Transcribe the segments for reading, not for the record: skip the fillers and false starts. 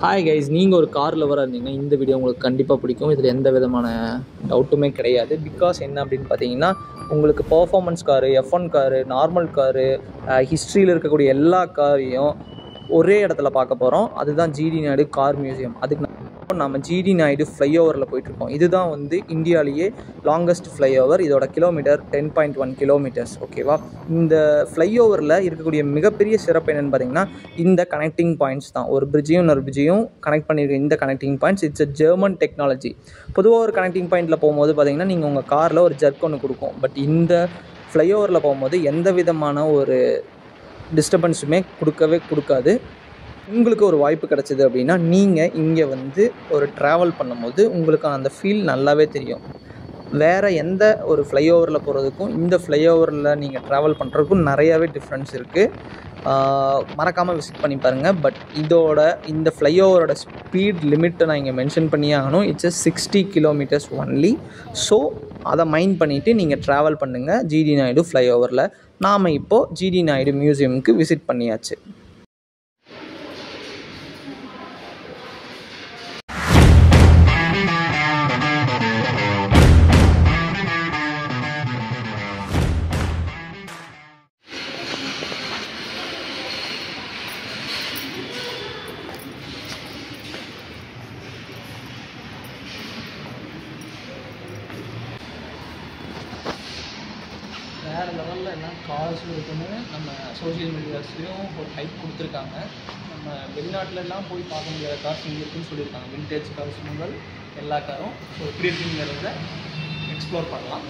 Hi guys, நீங்கள் ஒரு car லவராக இருந்தீங்கன்னா இந்த வீடியோ உங்களுக்கு கண்டிப்பாக பிடிக்கும். இதில் எந்த விதமான டவுட்டுமே கிடையாது. பிகாஸ் என்ன அப்படின்னு பார்த்தீங்கன்னா, உங்களுக்கு performance car, F1 car, normal car, ஹிஸ்ட்ரியில் இருக்கக்கூடிய எல்லா காரையும் ஒரே இடத்துல பார்க்க போகிறோம். அதுதான் ஜிடி நாயுடு கார் மியூசியம். அதுக்கு நம்ம ஜிடி நாயுடு ஃப்ளைஓவரில் போயிட்டுருக்கோம். இதுதான் வந்து இந்தியாவிலேயே லாங்கஸ்ட் ஃப்ளைஓவர். இதோட கிலோமீட்டர் 10.1 கிலோமீட்டர்ஸ். ஓகேவா? இந்த ஃப்ளைஓவரில் இருக்கக்கூடிய மிகப்பெரிய சிறப்பு என்னென்னு பார்த்தீங்கன்னா, இந்த கனெக்டிங் பாயிண்ட்ஸ் தான். ஒரு பிரிட்ஜையும் இன்னொரு பிரிட்ஜையும் கனெக்ட் பண்ணியிருக்க இந்த connecting points it's German technology. பொதுவாக ஒரு கனெக்டிங் பாயிண்ட்டில் போகும்போது பார்த்தீங்கன்னா, நீங்கள் உங்கள் காரில் ஒரு ஜர்க் ஒன்று கொடுக்கும். பட் இந்த ஃப்ளைஓவரில் போகும்போது எந்த விதமான ஒரு டிஸ்டர்பன்ஸுமே கொடுக்காது. உங்களுக்கு ஒரு வாய்ப்பு கிடச்சிது அப்படின்னா, நீங்கள் இங்கே வந்து ஒரு ட்ராவல் பண்ணும்போது உங்களுக்கு அந்த ஃபீல் நல்லாவே தெரியும். வேறு எந்த ஒரு ஃப்ளைஓவரில் போகிறதுக்கும் இந்த ஃப்ளைஓவரில் நீங்கள் ட்ராவல் பண்ணுறதுக்கும் நிறையாவே டிஃப்ரென்ஸ் இருக்குது. மறக்காமல் விசிட் பண்ணி பாருங்கள். பட் இந்த ஃப்ளைஓவரோட ஸ்பீட் லிமிட்டை நான் இங்கே மென்ஷன் பண்ணியே ஆகணும். It's 60 kilometres only. ஸோ அதை மைண்ட் பண்ணிவிட்டு நீங்கள் ட்ராவல் பண்ணுங்கள் ஜிடி நாயுடு ஃப்ளைஓவரில். நாம் இப்போது ஜிடி நாயுடு மியூசியமுக்கு விசிட் பண்ணியாச்சு. வேறு லெவலில் எல்லாம் கார்ஸ் இருக்குன்னு நம்ம சோஷியல் மீடியாஸ்லேயும் ஒரு ஹைப் கொடுத்துருக்காங்க. நம்ம வெளிநாட்டிலலாம் போய் பார்க்க முடியாத கார்ஸ் இங்கே இருக்குன்னு சொல்லியிருக்காங்க. விண்டேஜ் கார்ஸ் முதல் எல்லா காரும். ஸோ எப்படி இருக்குங்கிறத எக்ஸ்ப்ளோர் பண்ணலாம்.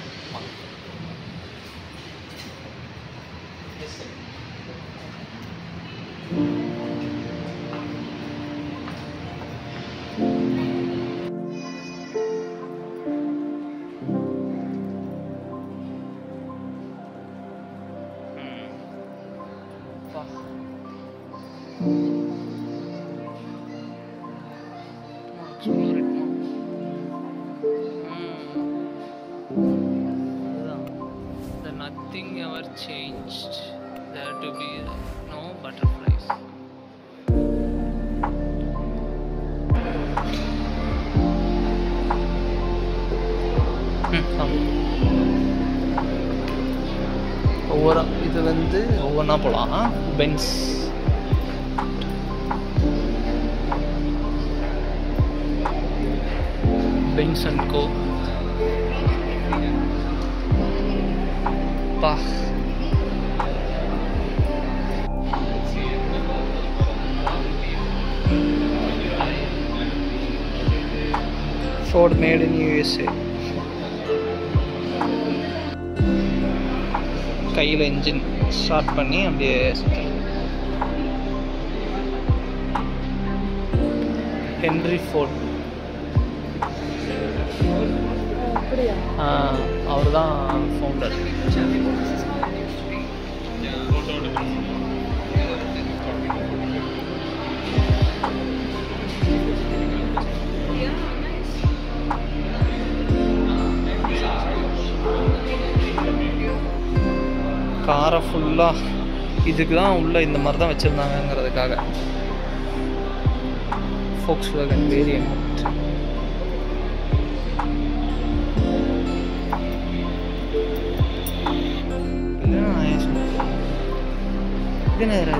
Nothing ever changed. There to be no butterflies. இது வந்து ஒவ்வொன்றா போகலாம். Benz and co. Ford made in USA. கையில் என்ஜின் ஸ்டார்ட் பண்ணி அப்படியே ஹென்ரி ஃபோர்ட். அவர் தான் ஃபவுண்டர். காரை ஃபுல்லாக இதுக்கு தான் உள்ள இந்த மாதிரி தான் வச்சுருந்தாங்கங்கிறதுக்காக. Volkswagen variant.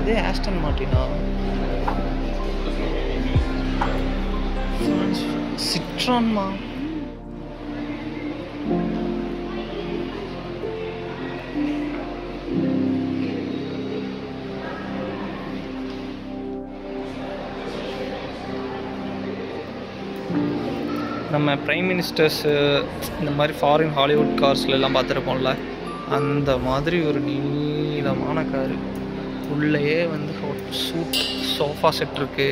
இது ஆஸ்டன் மார்டினா, சிட்ரான்மா. நம்ம பிரைம் மினிஸ்டர்ஸு இந்த மாதிரி ஃபாரின் ஹாலிவுட் கார்ஸ்லாம் பார்த்துருப்போம்ல, அந்த மாதிரி ஒரு நீளமான காரு. உள்ளேயே வந்து சூட் சோஃபா செட் இருக்கு.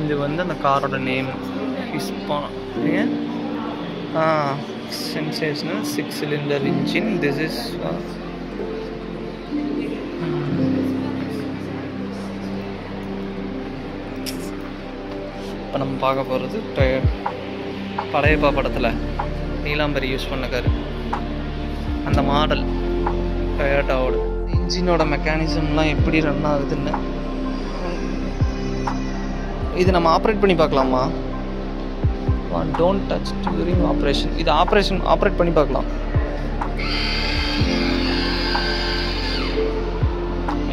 இது வந்து அந்த காரோட name sensational 6-cylinder engine. This is இப்போ நம்ம பார்க்க போகிறது படையப்பா படத்தில் நீலாம்பரி யூஸ் பண்ண கார், அந்த மாடல் டொயோட்டாவோட. இன்ஜினோட மெக்கானிசம்லாம் எப்படி ரன் ஆகுதுன்னு இது நம்ம ஆப்ரேட் பண்ணி பார்க்கலாமா? Don't touch during operation. இது ஆப்ரேட் பண்ணி பார்க்கலாம்.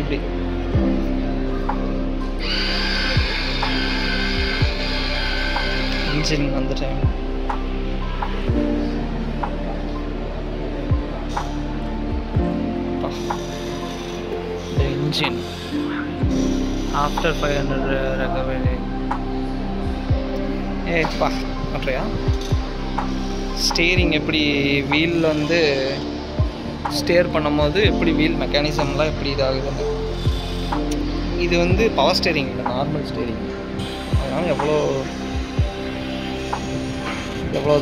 இப்படி இன்ஜின் அந்த time the engine after 500 recovery. பா அப்படியா? ஸ்டேரிங் எப்படி வீல் வந்து ஸ்டேர் பண்ணும்போது எப்படி வீல் மெக்கானிசம்லாம் எப்படி இதாகுதுன்னு. இது வந்து பவர் ஸ்டேரிங் இல்லை, நார்மல் ஸ்டேரிங். அதனால் எவ்வளோ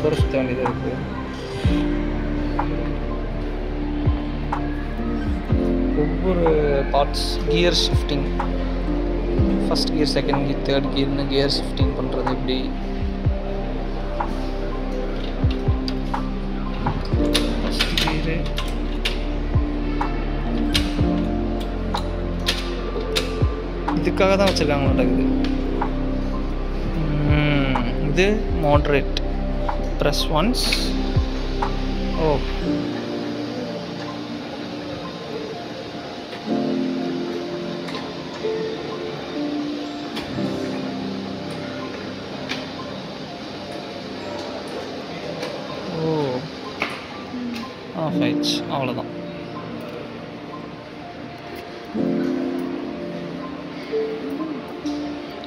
தூரம் சுற்ற வேண்டியதாக இருக்குது. ஒவ்வொரு parts gear shifting, first gear, second gear, third கியர்னு கியர் ஷிஃப்டிங் பண்ணுறது எப்படி. ஃபஸ்ட் கியரு, இதுக்காக தான் வச்சுருக்காங்க மாட்டேங்குது. இது moderate, press once. Oh, off ஆயிடுச்சு, அவ்வளோதான்.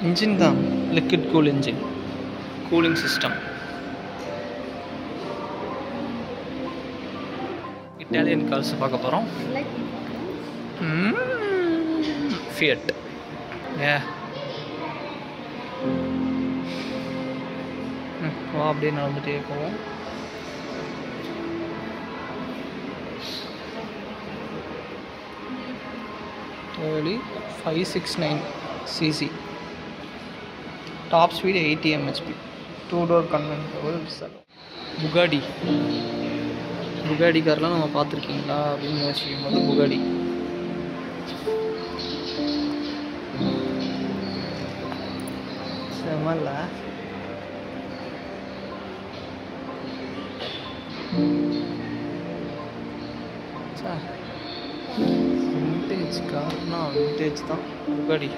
இன்ஜின் தான் liquid cool engine, cooling system. Italian cars பார்க்க போகிறோம். ஃபியட், வா அப்படியே நடந்துகிட்டே போவோம். early 569 cc, top speed 80 mhp, 2-door convertible. புகாடி கார்லாம் நம்ம பார்த்துருக்கீங்களா அப்படின்னு யோசிக்கும் போது புகாடி. செமல்ல விண்டேஜ் கார்னா விண்டேஜ் தான் புகாடி.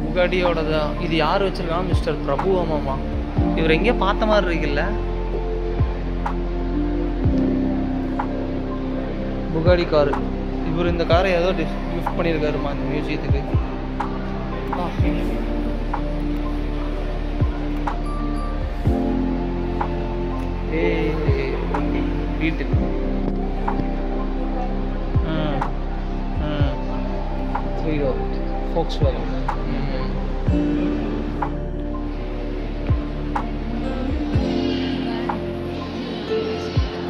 புகாடியோட தான் இது. யார் வச்சிருக்காங்க? மிஸ்டர் பிரபு அம்மாமா. இவர் எங்கேயோ பார்த்த மாதிரி இருக்குல்ல. புகாடி காரு. இவர் இந்த காரை ஏதோ கிஃப்ட் பண்ணியிருக்காருமா இந்த மியூசியத்துக்கு. வீட்டு Volkswagen.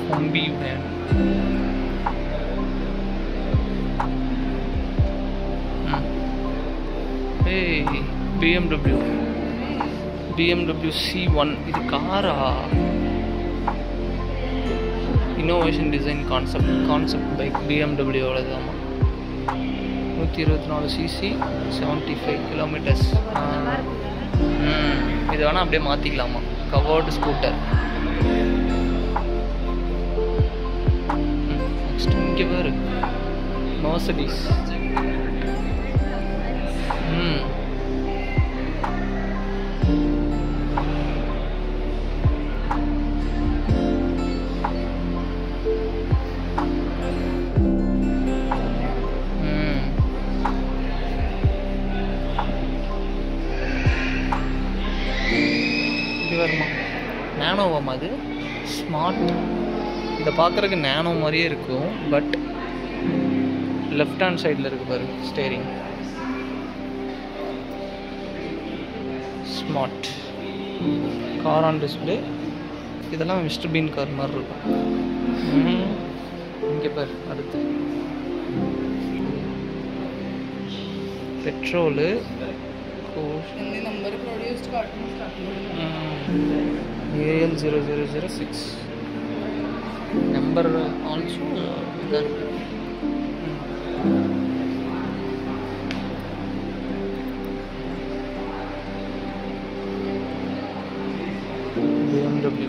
Kombi brand. Hey, BMW C1. இது காரா? Innovation design concept bike BMW ஓடதாமா. 124 cc, 75 kilometres. இது வேணால் அப்படியே மாற்றிக்கலாமா? Covered scooter. நெக்ஸ்ட் இங்கே பேர் மர்சிடிஸ். வருமா? நேனோவாமா? அது ஸ்மார்ட். இதை பார்க்குறதுக்கு நேனோ மாதிரியே இருக்கும், பட் லெஃப்ட் ஹேண்ட் சைடில் இருக்குது பாரு steering. Smart car on display. இதெல்லாம் மிஸ்டர் பீன் கார் மாதிரி இருக்கும். இங்கே பார் அடுத்து petrol AL 0006 number also done. BMW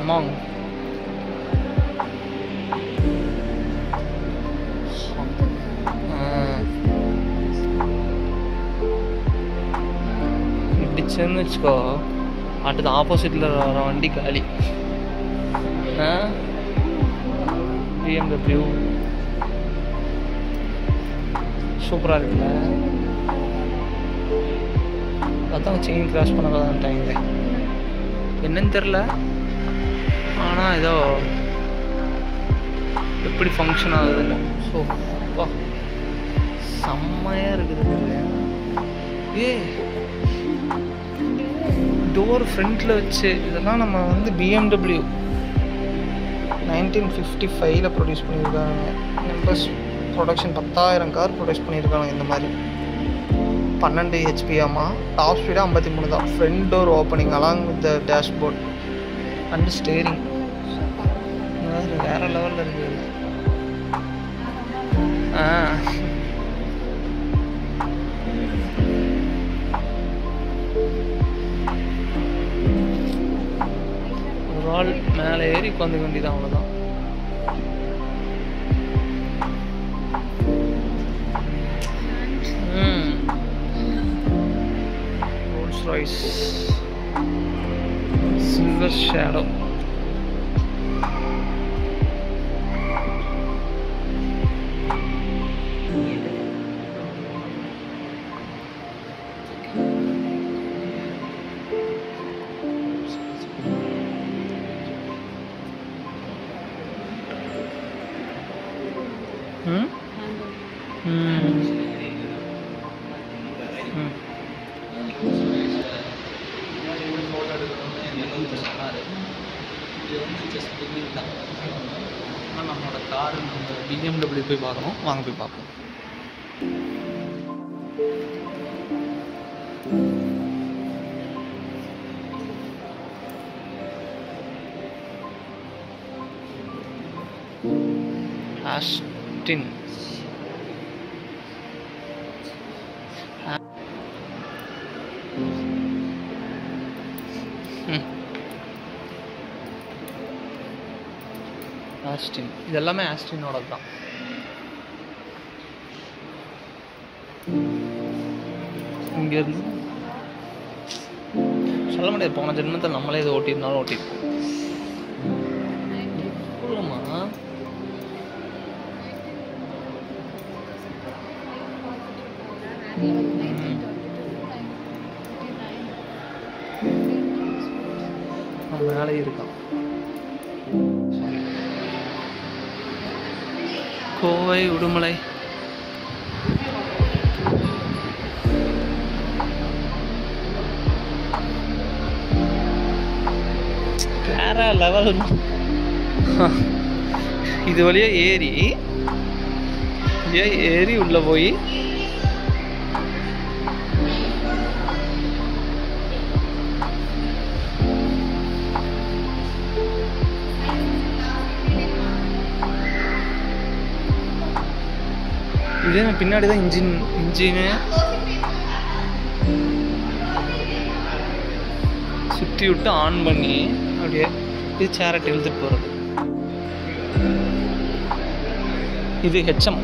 among இடிச்சுன்னு வச்சுக்கோ அடுத்து ஆப்போசிட்டில் வர வண்டி காலி. BMW சூப்பராக இருக்குல்ல. அதான் செயின் கிராஸ் பண்ணதான் டைம்ல என்னன்னு தெரில. ஆனால் ஏதோ எப்படி ஃபங்க்ஷன் ஆகுதுல்ல. ஸோ வா செம்மையாக இருக்குது. டோர் ஃப்ரண்ட்டில் வச்சு இதெல்லாம் நம்ம வந்து BMW 1955 ப்ரொடியூஸ் பண்ணியிருக்காங்க. மெம்பர்ஸ் ப்ரொடக்ஷன் 10,000 கார் ப்ரொடியூஸ் பண்ணியிருக்காங்க. இந்த மாதிரி 12 HP ஆமாம். டாப் ஸ்பீடாக 53 தான். Front door opening along with the dashboard and steering வேறு லெவலில் இருக்குது. ஒரு ஆள் மேலே ஏறி உட்காந்து வேண்டியதான், அவ்வளோதான். Rolls Royce silver shadow. நம்மளோட கார் BMW போய் பார்க்கணும். வாங்க போய் பார்ப்போம். ஆஸ்டின் ஆஸ்டின் இது எல்லாமே ஆஸ்டினோட தான். இங்கேருந்து சொல்ல முடியாது. போன ஜென்மத்தில் நம்மளே இது ஓட்டியிருந்தாலும் ஓட்டியிருக்கோம். மேலே இருக்கான். கோவை உடுமலை வேற லெவல். இது வழியா ஏறி உள்ள போய் இதே பின்னாடி தான் இன்ஜினு சுற்றி விட்டு ஆன் பண்ணி அப்படியே இது சேரட் இழுத்துட்டு போகிறது. இது HM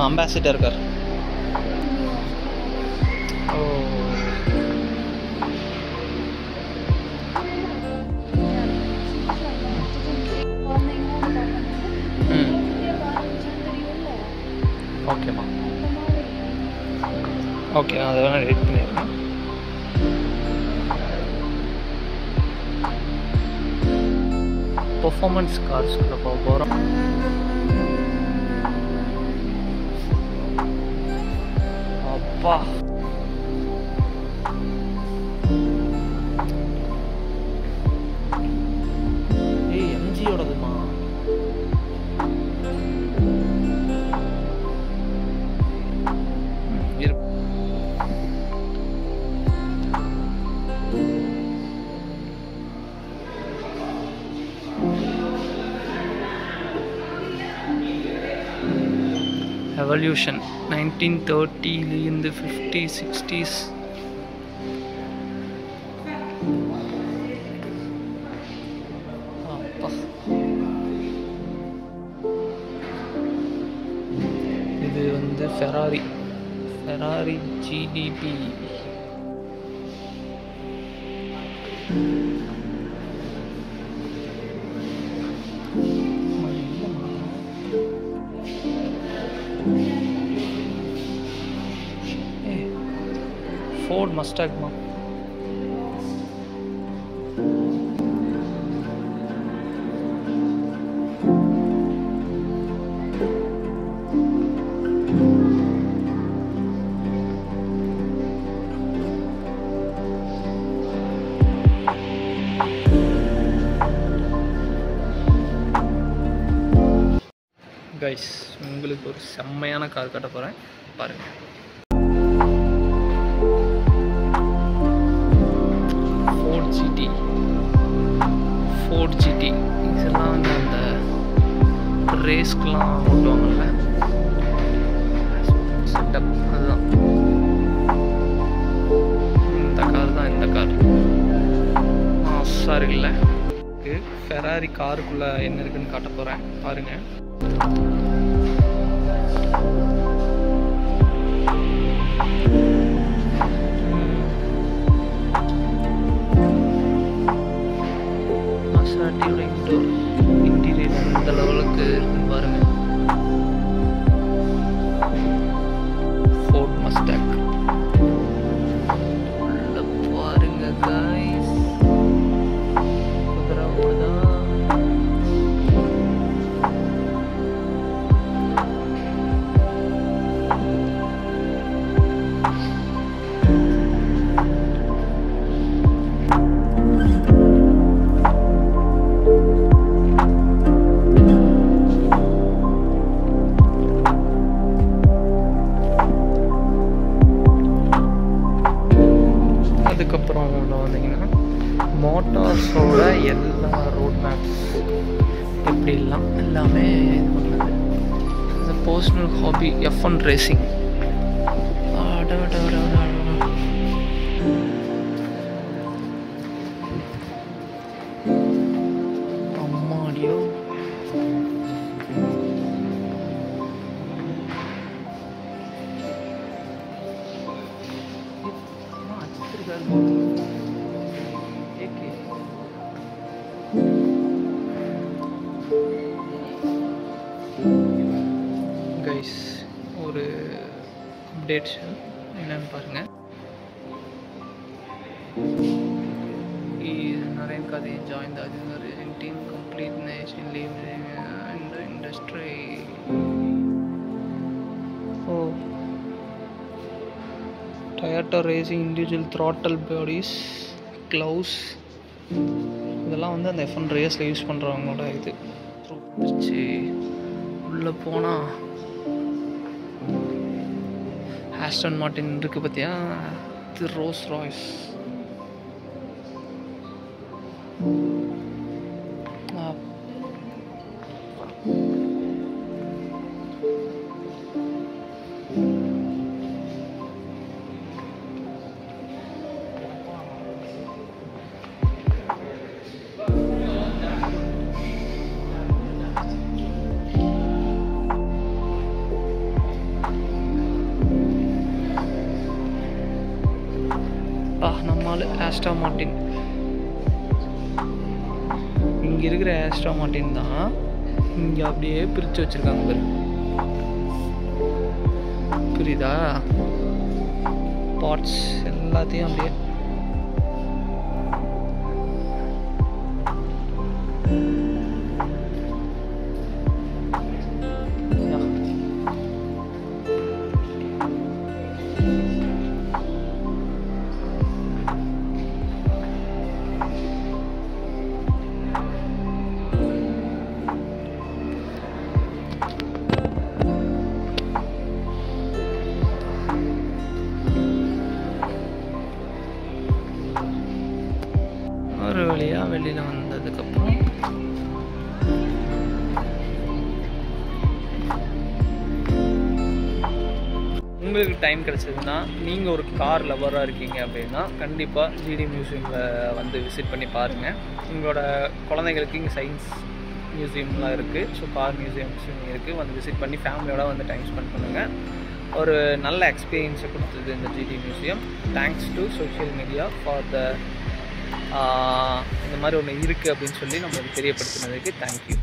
அம்பாசிடர் கார். ஓ ஓகேம்மா, ஓகே நான் அதை வேணால் எடிட் பண்ணிடுறேன். பெர்ஃபார்மன்ஸ் கார்ஸ் உள்ள போக போகிறோம். அப்பா எம்ஜியோடதுமா எவல்யூஷன் 1930 50s 60s. அப்பா இது வந்து ஃபெராரி ஜிடிபி. ஃபோர்ட் மஸ்டாக்மா. கைஸ், உங்களுக்கு ஒரு செம்மையான கார் காட்ட போகிறேன், பாருங்கள். ஃபோர்ட் ஜிடி இதெல்லாம் வந்து அந்த ரேஸ்க்கெலாம் ஓட்டுவாங்கல்ல, செட்டப் அதுதான். இந்த கார் சாரி இல்லை, ஃபெராரி காருக்குள்ளே என்ன இருக்குன்னு காட்ட போகிறேன், பாருங்கள். இன்டீரியர் இந்த லெவலுக்கு இருக்குன்னு பாருங்க. ஃபோர்ட் மஸ்டாக் உள்ள பாருங்க गाइस, குதிரை ஓடுதா. அதுக்கப்புறம் வந்தீங்கன்னா மோட்டார்ஸோட எல்லா ரோட் மேப்ஸ் எப்படிலாம் எல்லாமே இது பண்ணது. இந்த பர்சனல் ஹாபி F1 ரேசிங். அம்மாடியோ, கைஸ் ஒரு அப்டேட் என்னன்னு பாருங்கள். Naren Kadhi joined the Argentine team, complete nation leaving in the industry. Oh, Toyota Racing individual throttle bodies, gloves, இதெல்லாம் வந்து அந்த F1 ரேஸில் யூஸ் பண்ணுறவங்களோட இது பிடிச்சி உள்ளே போனால் ஆஸ்டன் மார்டின் இருக்குது பார்த்தியா, இது ரோல்ஸ் ராய்ஸ். நம்மால் ஆஸ்டன் மார்டின், இங்கே இருக்கிற ஆஸ்டன் மார்டின் தான் இங்கே அப்படியே பிரித்து வச்சுருக்காங்க பாரு, புரியுதா? பார்ட்ஸ் எல்லாத்தையும் அப்படியே வெளியில் வந்ததுக்கப்புறம் உங்களுக்கு டைம் கிடச்சதுன்னா நீங்கள் ஒரு கார் லவராக இருக்கீங்க அப்படின்னா கண்டிப்பாக ஜிடி மியூசியமில் வந்து விசிட் பண்ணி பாருங்கள். உங்களோட குழந்தைங்களுக்கு இங்கே சயின்ஸ் மியூசியம்லாம் இருக்குது, ஸோ கார் மியூசியம்ஸும் இருக்குது. வந்து விசிட் பண்ணி ஃபேமிலியோட வந்து டைம் ஸ்பெண்ட் பண்ணுங்கள். ஒரு நல்ல எக்ஸ்பீரியன்ஸை கொடுத்தது இந்த GD museum. Thanks to social media for the இந்த மாதிரி ஒன்று இருக்குது அப்படின்னு சொல்லி நம்மளுக்கு தெரியப்படுத்தினதுக்கு தேங்க்யூ.